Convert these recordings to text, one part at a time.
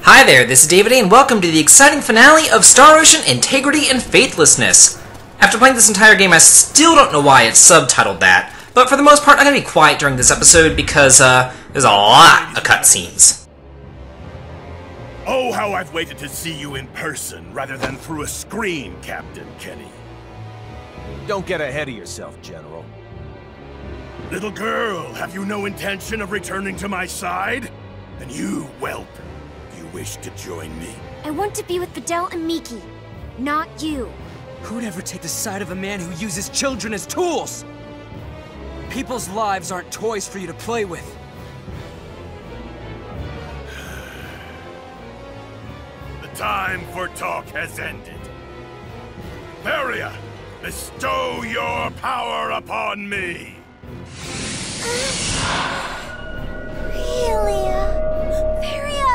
Hi there, this is David A, and welcome to the exciting finale of Star Ocean Integrity and Faithlessness. After playing this entire game, I still don't know why it's subtitled that, but for the most part, I'm going to be quiet during this episode because there's a lot of cutscenes. Oh, how I've waited to see you in person rather than through a screen, Captain Kenny. Don't get ahead of yourself, General. Little girl, have you no intention of returning to my side? And you, whelp, do you wish to join me? I want to be with Videl and Miki, not you. Who'd ever take the side of a man who uses children as tools? People's lives aren't toys for you to play with. The time for talk has ended. Varia, bestow your power upon me! Varia! Varia!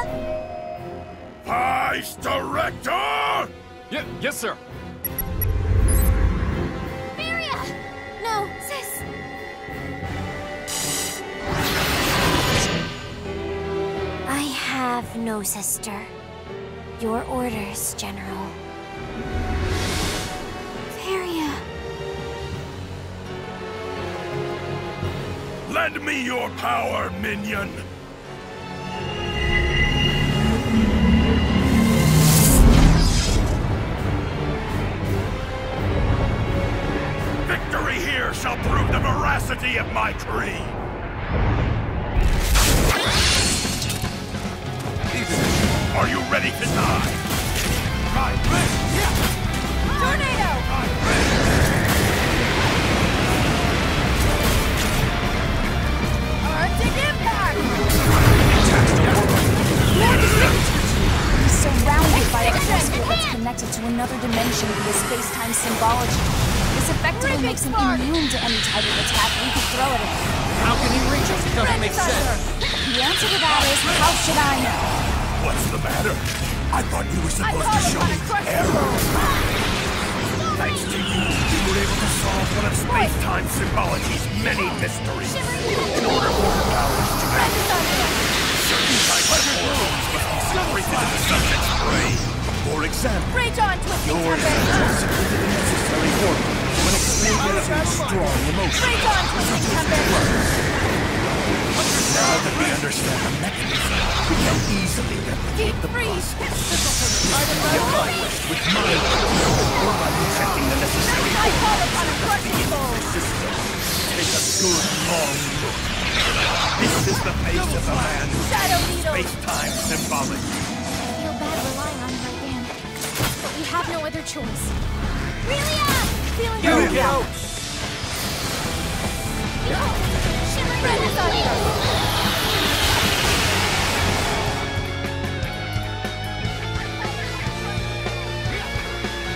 Vice Director! Yes, sir. Varia! No, sis! I have no sister. Your orders, General. Varia! Lend me your power, minion! Victory here shall prove the veracity of my creed! Are you ready to die? Right, Tornado! Arctic impact! He's surrounded by a force field that's connected to another dimension via space-time symbology. This effectively makes him immune to any type of attack we could throw at him. How can he reach us? It doesn't make sense. The answer to that is, how should I know? what's the matter? I thought you were supposed to show me error. Thanks to you, we were able to solve one of space-time symbology's many mysteries. In order for the powers to act, certain types of hormones must be secreted in the subject's brain. For example, yours has secreted the necessary hormones when experiencing strong emotions, such as love. Now that we understand the mechanism, we can easily replicate the process. Accomplished with mind or by injecting the necessary hormones into the system. Take a good long look. This is the face of a man who uses space-time symbology. I feel bad relying on her again, but we have no other choice. Relia! Feeling good. Shimmering Renaissance!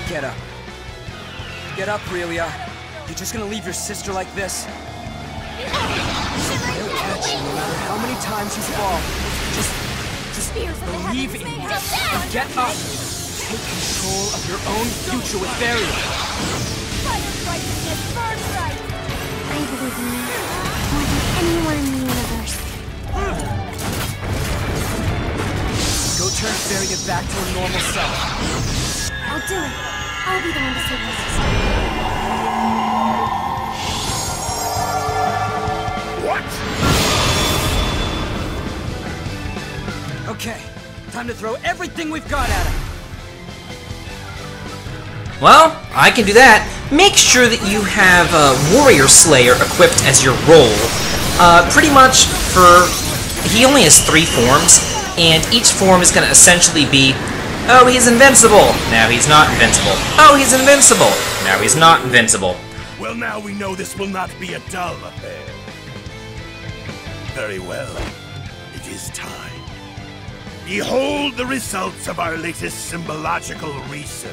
Get up. Get up, Relia. You're just gonna leave your sister like this? He'll catch you no matter how many times you fall. Just believe in me. Get up. Take control of your own future with Varia. I believe in you more than anyone in the universe. Go turn Varia back to her normal self. I'll do it. I'll be the one to save my sister. What? Okay, time to throw everything we've got at him. Well, I can do that. Make sure that you have Warrior Slayer equipped as your role. Pretty much he only has 3 forms, and each form is going to essentially be, oh, he's invincible. Now he's not invincible. Oh, he's invincible. Now he's not invincible. Well, now we know this will not be a dull affair. Very well. It is time. Behold the results of our latest symbological research.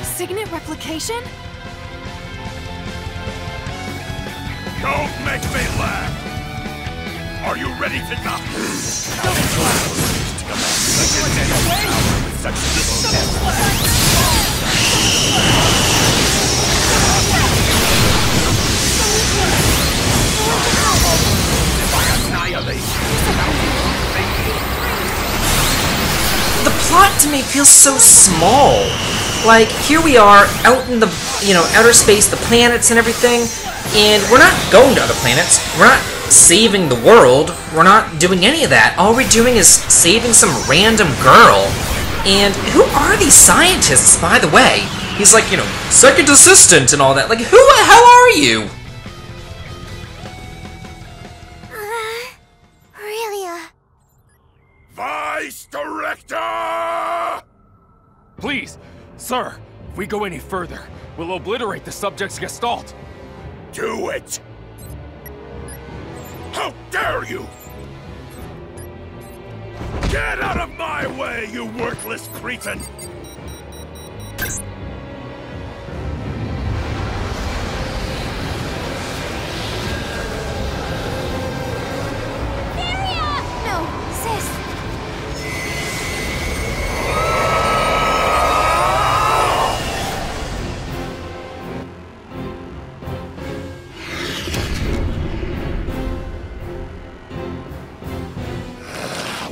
Signet replication? Don't make me laugh! Are you ready to die? How glorious to command such immense power with such little effort. If I annihilate The plot to me feels so small. Like, here we are, out in the, outer space, the planets and everything, and we're not going to other planets. We're not saving the world. We're not doing any of that. All we're doing is saving some random girl. And who are these scientists, by the way? He's like, second assistant and all that. Like, who the hell are you? Aurelia. Vice Director! Please, sir, if we go any further, we'll obliterate the subject's gestalt. Do it! How dare you! Get out of my way, you worthless cretin! No, sis.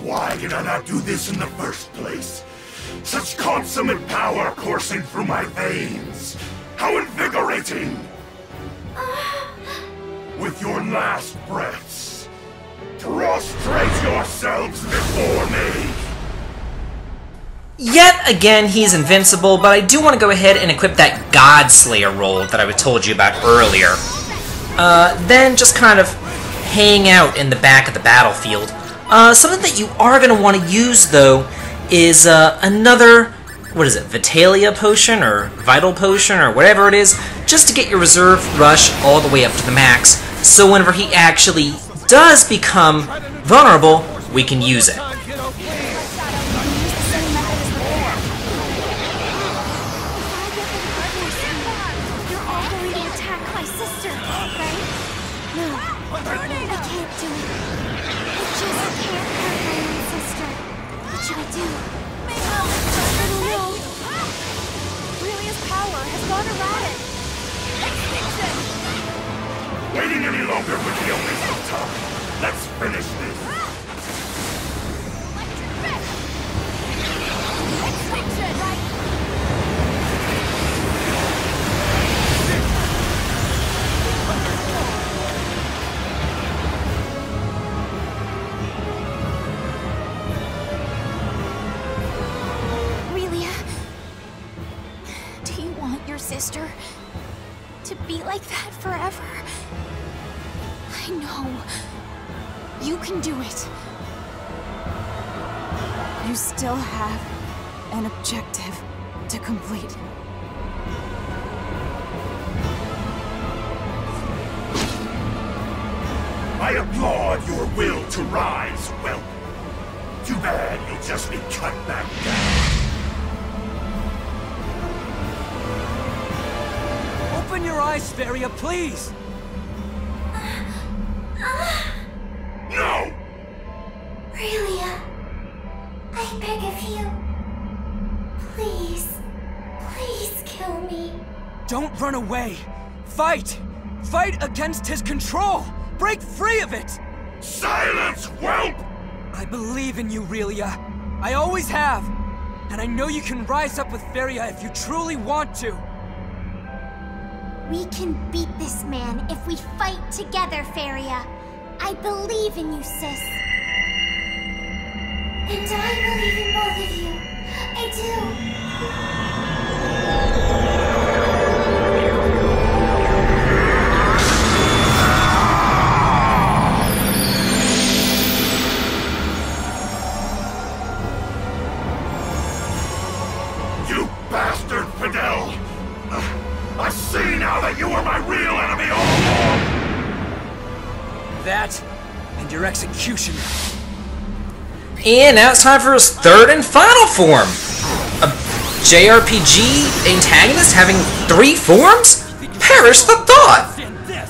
Why did I not do this in the first place? Such consummate power coursing through my veins! How invigorating! With your last breaths, prostrate yourselves before me! Yet again, he's invincible, but I do want to go ahead and equip that Godslayer role that I told you about earlier. Then just kind of hang out in the back of the battlefield. Something that you are going to want to use, though, is another, Vitalia potion, or Vital potion, or whatever it is, just to get your reserve rush all the way up to the max, so whenever he actually does become vulnerable, we can use it. Waiting any longer would be a waste of time. Let's finish this. Aurelia, do you want your sister to be like that forever? I know. You can do it. You still have an objective to complete. I applaud your will to rise, Whelp. Too bad you'll just be cut back down. Open your eyes, Feria, please! No! Aurelia, I beg of you. Please, please kill me. Don't run away! Fight! Fight against his control! Break free of it! Silence, Whelp! I believe in you, Aurelia. I always have. And I know you can rise up with Feria if you truly want to. We can beat this man if we fight together, Feria. I believe in you, sis. And I believe in both of you. I do. You bastard, Fidel! I see now that you were my real enemy all along! That, and your executioner. And now it's time for his third and final form. A JRPG antagonist having 3 forms? Perish the thought!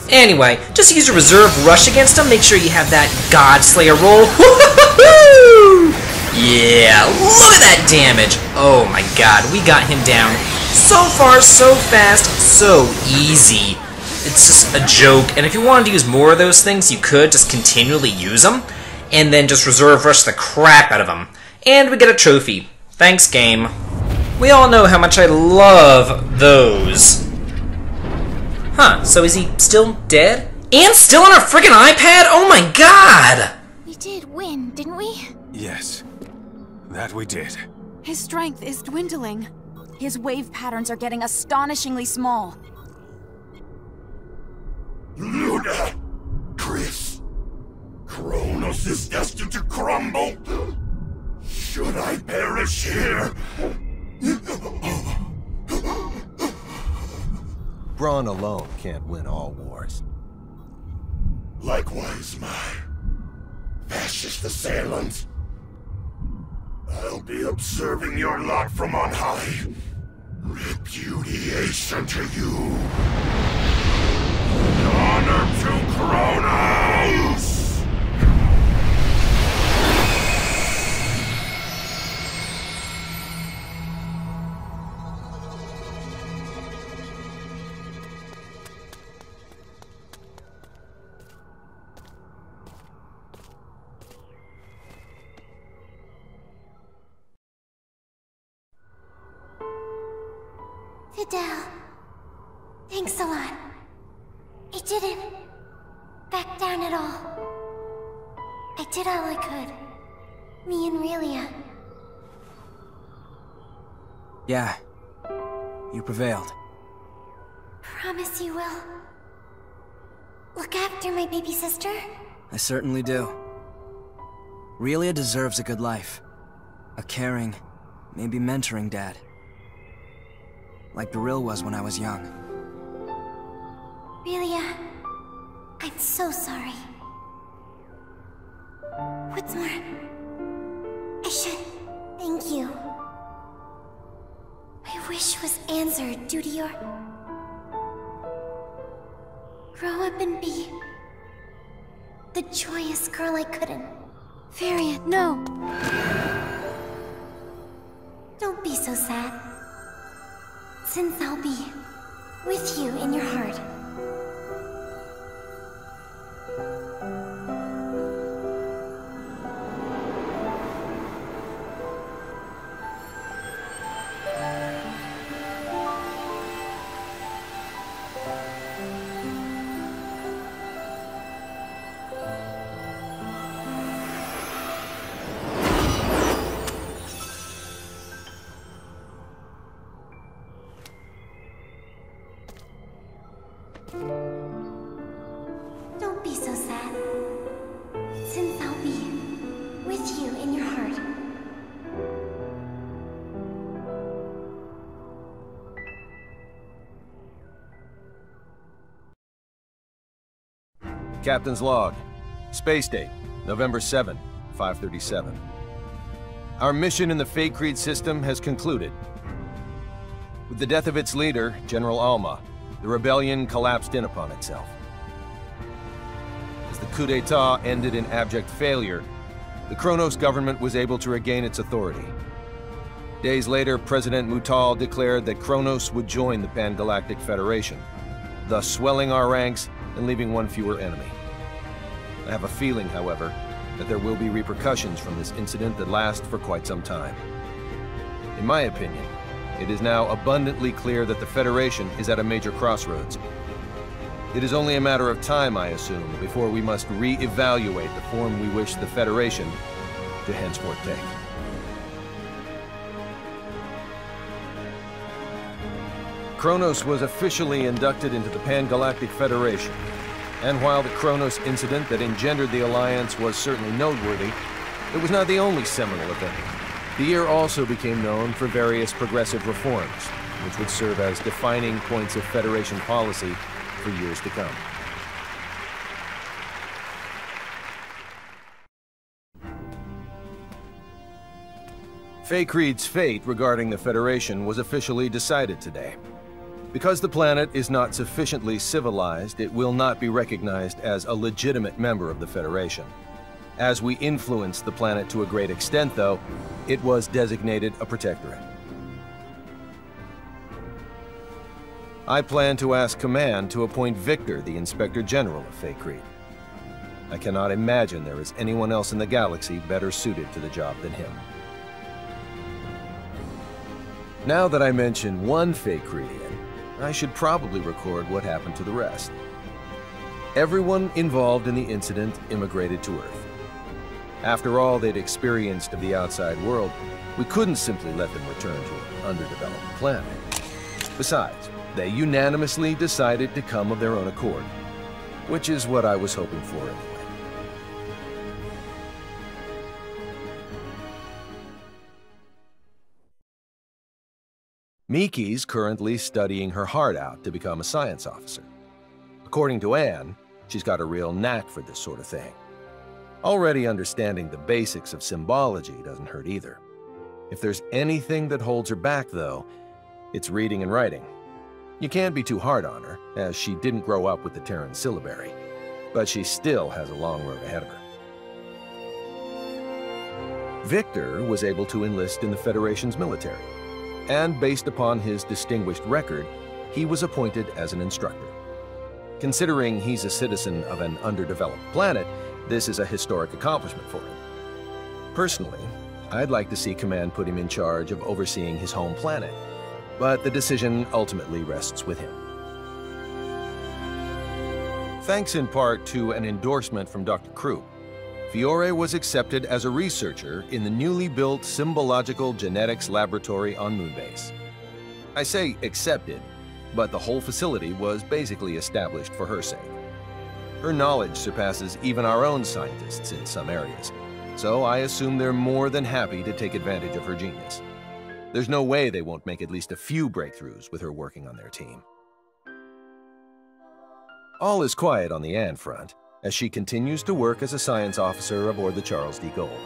Anyway, just use a reserve rush against him. Make sure you have that God Slayer roll. Woo-hoo-hoo! Yeah, look at that damage. Oh my god, we got him down so far, so fast, so easy. It's just a joke. And if you wanted to use more of those things, you could just continually use them, and then just reserve rush the crap out of them. And we get a trophy. Thanks, game. We all know how much I love those. Huh, so is he still dead? And still on a freaking iPad? Oh my god! We did win, didn't we? Yes, that we did. His strength is dwindling. His wave patterns are getting astonishingly small. Luna! Chris! Kronos is destined to crumble! Should I perish here? Brawn alone can't win all wars. Likewise, my fascist assailants. I'll be observing your lot from on high. Repudiation to you. Honor to Kronos! Videl, thanks a lot. I didn't back down at all. I did all I could. Me and Relia. Yeah. You prevailed. Promise you will. Look after my baby sister? I certainly do. Relia deserves a good life. A caring, maybe mentoring dad. Like Beryl was when I was young. Relia, I'm so sorry. What's more, I should thank you. My wish was answered due to your... grow up and be... the joyous girl I couldn't. Varian, no. Don't be so sad. Since I'll be with you in your heart. Don't be so sad, since I'll be with you in your heart. Captain's log. Space date, November 7, 537. Our mission in the Fate Creed system has concluded. With the death of its leader, General Alma, the rebellion collapsed in upon itself. As the coup d'etat ended in abject failure, the Kronos government was able to regain its authority. Days later, President Mutal declared that Kronos would join the Pan-Galactic Federation, thus swelling our ranks and leaving one fewer enemy. I have a feeling, however, that there will be repercussions from this incident that last for quite some time. In my opinion, it is now abundantly clear that the Federation is at a major crossroads. It is only a matter of time, I assume, before we must re-evaluate the form we wish the Federation to henceforth take. Kronos was officially inducted into the Pan-Galactic Federation, and while the Kronos incident that engendered the Alliance was certainly noteworthy, it was not the only seminal event. The year also became known for various progressive reforms, which would serve as defining points of Federation policy for years to come. Fate Creed's fate regarding the Federation was officially decided today. Because the planet is not sufficiently civilized, it will not be recognized as a legitimate member of the Federation. As we influenced the planet to a great extent, though, it was designated a protectorate. I plan to ask Command to appoint Victor the Inspector General of Feykrete. I cannot imagine there is anyone else in the galaxy better suited to the job than him. Now that I mention one Feykretian, I should probably record what happened to the rest. Everyone involved in the incident immigrated to Earth. After all they'd experienced of the outside world, we couldn't simply let them return to an underdeveloped planet. Besides, they unanimously decided to come of their own accord, which is what I was hoping for anyway. Miki's currently studying her heart out to become a science officer. According to Anne, she's got a real knack for this sort of thing. Already understanding the basics of symbology doesn't hurt either. If there's anything that holds her back, though, it's reading and writing. You can't be too hard on her, as she didn't grow up with the Terran syllabary, but she still has a long road ahead of her. Victor was able to enlist in the Federation's military, and based upon his distinguished record, he was appointed as an instructor. Considering he's a citizen of an underdeveloped planet, this is a historic accomplishment for him. Personally, I'd like to see Command put him in charge of overseeing his home planet, but the decision ultimately rests with him. Thanks in part to an endorsement from Dr. Krupp, Fiore was accepted as a researcher in the newly built Symbological Genetics Laboratory on Moonbase. I say accepted, but the whole facility was basically established for her sake. Her knowledge surpasses even our own scientists in some areas, so I assume they're more than happy to take advantage of her genius. There's no way they won't make at least a few breakthroughs with her working on their team. All is quiet on the Anne front, as she continues to work as a science officer aboard the Charles D. Gold.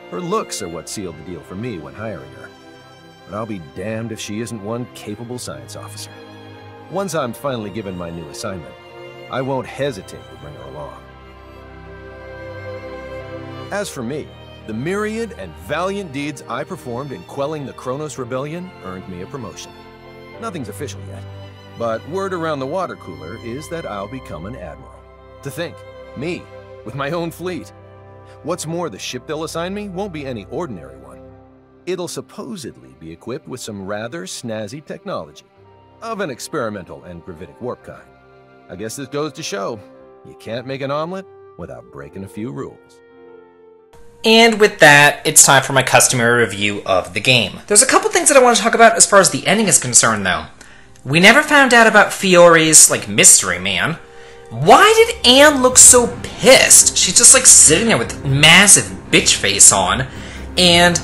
Her looks are what sealed the deal for me when hiring her, but I'll be damned if she isn't one capable science officer. Once I'm finally given my new assignment, I won't hesitate to bring her along. As for me, the myriad and valiant deeds I performed in quelling the Kronos Rebellion earned me a promotion. Nothing's official yet, but word around the water cooler is that I'll become an admiral. To think, me, with my own fleet. What's more, the ship they'll assign me won't be any ordinary one. It'll supposedly be equipped with some rather snazzy technology, of an experimental and gravitic warp kind. I guess this goes to show, you can't make an omelet without breaking a few rules. And with that, it's time for my customary review of the game. There's a couple things that I want to talk about as far as the ending is concerned, though. We never found out about Fiore's, mystery man. Why did Anne look so pissed? She's just, sitting there with massive bitch face on, and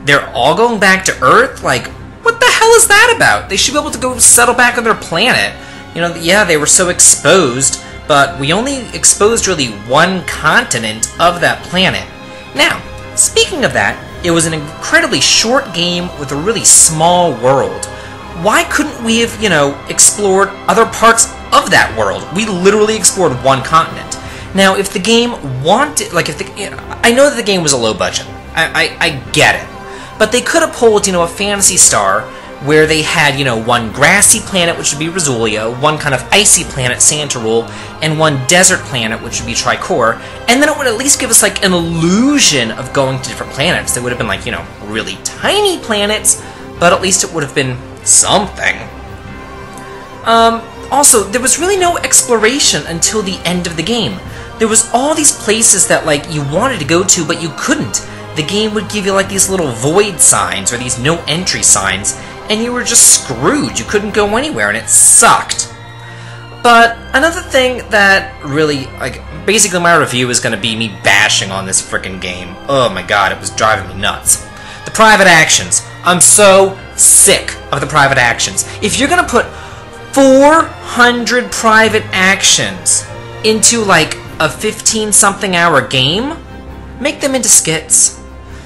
they're all going back to Earth? What the hell is that about? They should be able to go settle back on their planet. Yeah, they were so exposed, but we only exposed really one continent of that planet. Now, speaking of that, it was an incredibly short game with a really small world. Why couldn't we have, explored other parts of that world? We literally explored one continent. Now, if the game wanted, I know that the game was a low budget. I get it. But they could have pulled, a Phantasy Star where they had, one grassy planet, which would be Rasulia, one kind of icy planet, Santarul, and one desert planet, which would be Tricor, and then it would at least give us, an illusion of going to different planets. They would have been, really tiny planets, but at least it would have been something. Also, there was really no exploration until the end of the game. There was all these places that, you wanted to go to, but you couldn't. The game would give you, these little void signs, or these no-entry signs, and you were just screwed. You couldn't go anywhere, and it sucked. But another thing that really, basically my review is going to be me bashing on this frickin' game. Oh my god, it was driving me nuts. The private actions. I'm so sick of the private actions. If you're going to put 400 private actions into, a 15-something hour game, make them into skits.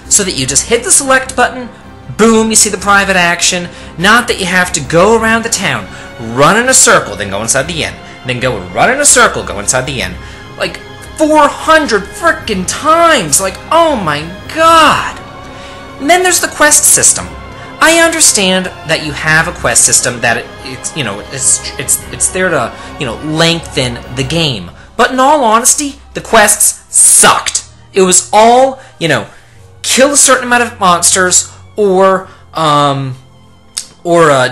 So that you just hit the select button, boom, you see the private action. Not that you have to go around the town, run in a circle, then go inside the inn, then go and run in a circle, go inside the inn. Like 400 frickin' times! Like, oh my god! And then there's the quest system. I understand that you have a quest system that it's there to, lengthen the game. But in all honesty, the quests sucked. It was all, kill a certain amount of monsters or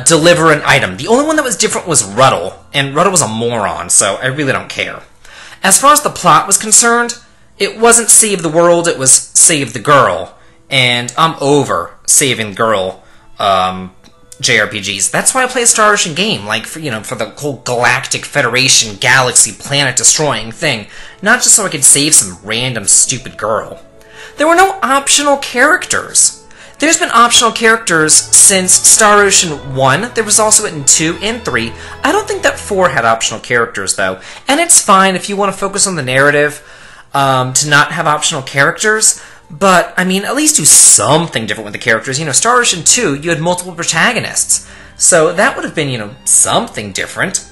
deliver an item. The only one that was different was Ruddle, and Ruddle was a moron, so I really don't care. As far as the plot was concerned, it wasn't save the world, it was save the girl. And I'm over saving the girl JRPGs. That's why I play a Star Ocean game, like for the whole Galactic Federation galaxy planet destroying thing, not just so I could save some random stupid girl. There were no optional characters. There's been optional characters since Star Ocean 1. There was also in 2 and 3. I don't think that 4 had optional characters, though. And it's fine if you want to focus on the narrative to not have optional characters. But, I mean, at least do something different with the characters. Star Ocean 2, you had multiple protagonists. So that would have been, something different.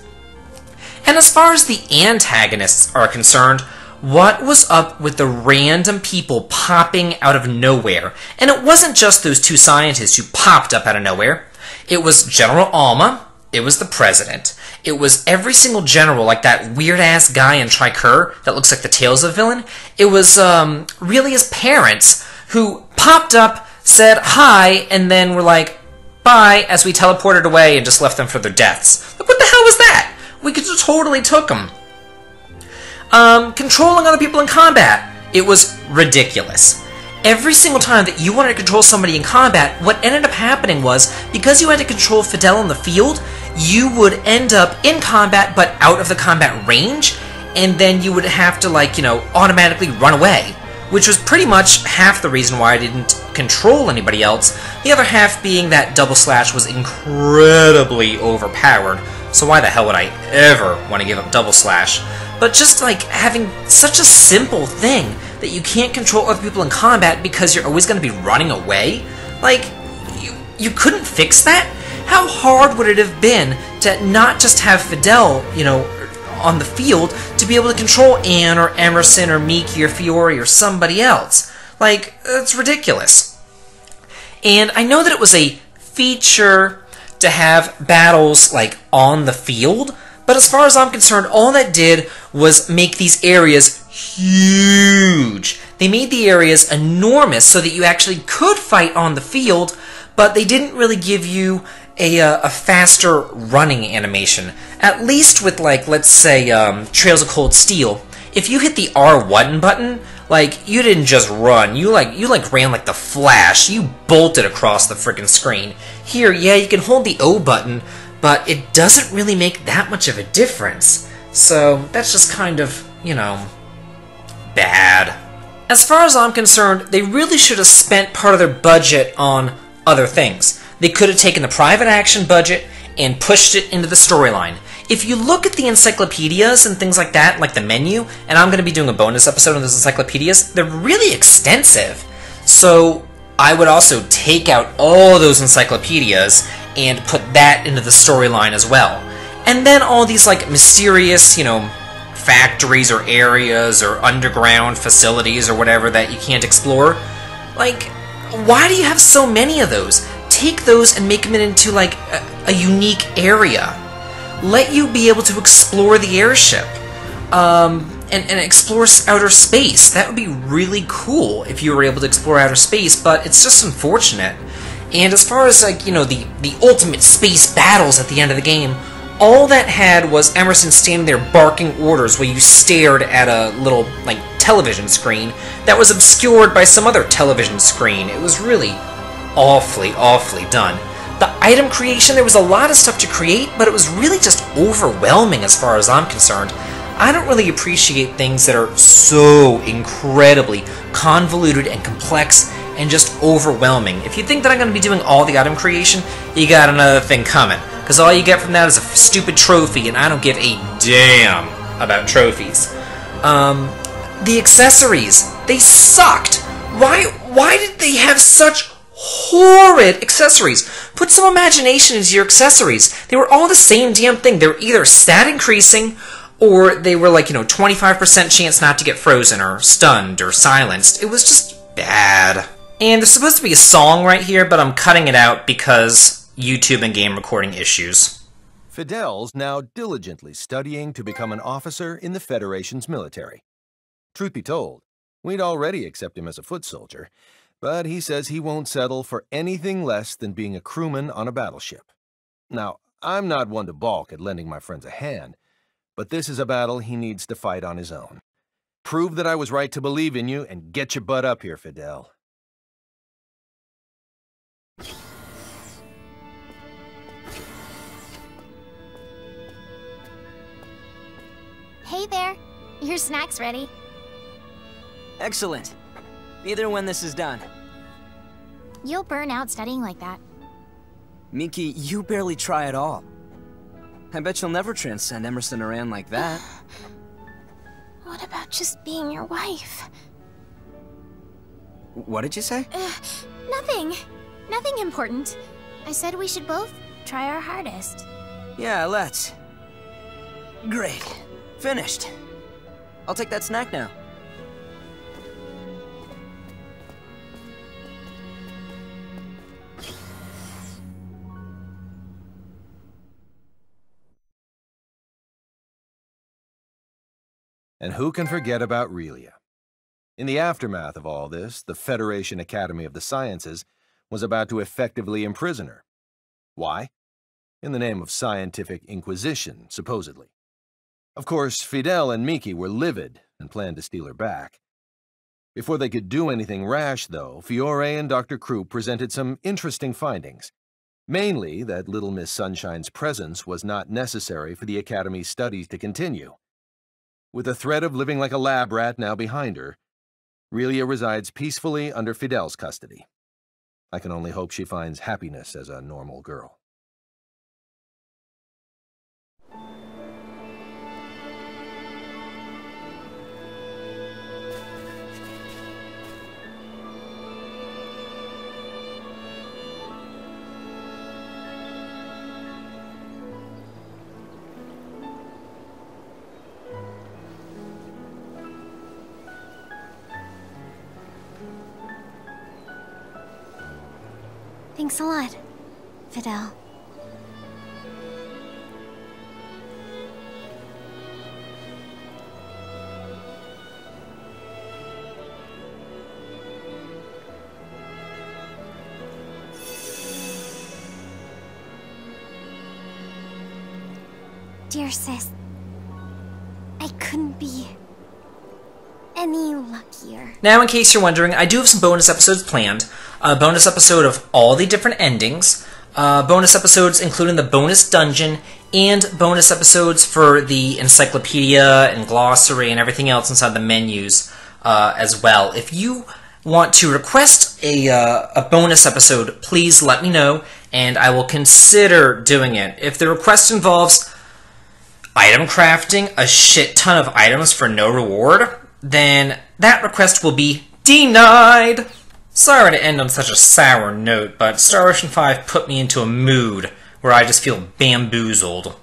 And as far as the antagonists are concerned, what was up with the random people popping out of nowhere? And it wasn't just those 2 scientists who popped up out of nowhere. It was General Alma. It was the President. It was every single general, like that weird-ass guy in Trikur that looks like the Tales of villain. It was really his parents who popped up, said hi, and then were like, bye, as we teleported away and just left them for their deaths. Like, what the hell was that? We could have totally took them. Controlling other people in combat. It was ridiculous. Every single time that you wanted to control somebody in combat, what ended up happening was, because you had to control Fidel in the field, you would end up in combat but out of the combat range, and then you would have to, automatically run away. Which was pretty much half the reason why I didn't control anybody else, the other half being that Double Slash was incredibly overpowered, so why the hell would I ever want to give up Double Slash? But just, having such a simple thing that you can't control other people in combat because you're always going to be running away? You couldn't fix that? How hard would it have been to not just have Fidel, on the field, to be able to control Anne or Emerson or Miki or Fiore or somebody else? It's ridiculous. And I know that it was a feature to have battles, on the field, but as far as I'm concerned, all that did was make these areas huge. They made the areas enormous so that you actually could fight on the field, but they didn't really give you a faster running animation. At least with, let's say, Trails of Cold Steel. If you hit the R1 button, you didn't just run. You ran like the Flash. You bolted across the frickin' screen. Here, yeah, you can hold the O button, but it doesn't really make that much of a difference. So, that's just kind of, bad. As far as I'm concerned, they really should have spent part of their budget on other things. They could have taken the private action budget and pushed it into the storyline. If you look at the encyclopedias and things like that, like the menu, and I'm going to be doing a bonus episode on those encyclopedias, they're really extensive. So I would also take out all those encyclopedias and put that into the storyline as well. And then all these mysterious, factories or areas or underground facilities or whatever that you can't explore. Why do you have so many of those? Take those and make them into a unique area. Let you be able to explore the airship and explore outer space. That would be really cool if you were able to explore outer space, but it's just unfortunate. And as far as the ultimate space battles at the end of the game, all that had was Emerson standing there barking orders while you stared at a little television screen that was obscured by some other television screen. It was really awfully done. The item creation, there was a lot of stuff to create, but it was really just overwhelming as far as I'm concerned. I don't really appreciate things that are so incredibly convoluted and complex and just overwhelming. If you think that I'm going to be doing all the item creation, you got another thing coming. Because all you get from that is a stupid trophy, and I don't give a damn about trophies. The accessories, they sucked. Why did they have such horrid accessories. Put some imagination into your accessories. They were all the same damn thing. They were either stat increasing, or they were like, 25% chance not to get frozen, or stunned, or silenced. It was just bad. And there's supposed to be a song right here, but I'm cutting it out because YouTube and game recording issues. Fidel's now diligently studying to become an officer in the Federation's military. Truth be told, we'd already accept him as a foot soldier, but he says he won't settle for anything less than being a crewman on a battleship. Now, I'm not one to balk at lending my friends a hand, but this is a battle he needs to fight on his own. Prove that I was right to believe in you and get your butt up here, Fidel. Hey there. Your snack's ready. Excellent. Either when this is done. You'll burn out studying like that. Miki, you barely try at all. I bet you'll never transcend Emerson Aran like that. What about just being your wife? What did you say? Nothing. Nothing important. I said we should both try our hardest. Yeah, let's. Great. Finished. I'll take that snack now. And who can forget about Relia? In the aftermath of all this, the Federation Academy of the Sciences was about to effectively imprison her. Why? In the name of scientific inquisition, supposedly. Of course, Fidel and Miki were livid and planned to steal her back. Before they could do anything rash, though, Fiore and Dr. Krupp presented some interesting findings. Mainly that Little Miss Sunshine's presence was not necessary for the Academy's studies to continue. With the threat of living like a lab rat now behind her, Relia resides peacefully under Fidel's custody. I can only hope she finds happiness as a normal girl. Thanks a lot, Fidel. Dear sis, I couldn't be any luckier. Now, in case you're wondering, I do have some bonus episodes planned. A bonus episode of all the different endings, bonus episodes including the bonus dungeon, and bonus episodes for the encyclopedia and glossary and everything else inside the menus as well. If you want to request a bonus episode, please let me know, and I will consider doing it. If the request involves item crafting a shit ton of items for no reward, then that request will be denied. Sorry to end on such a sour note, but Star Ocean 5 put me into a mood where I just feel bamboozled.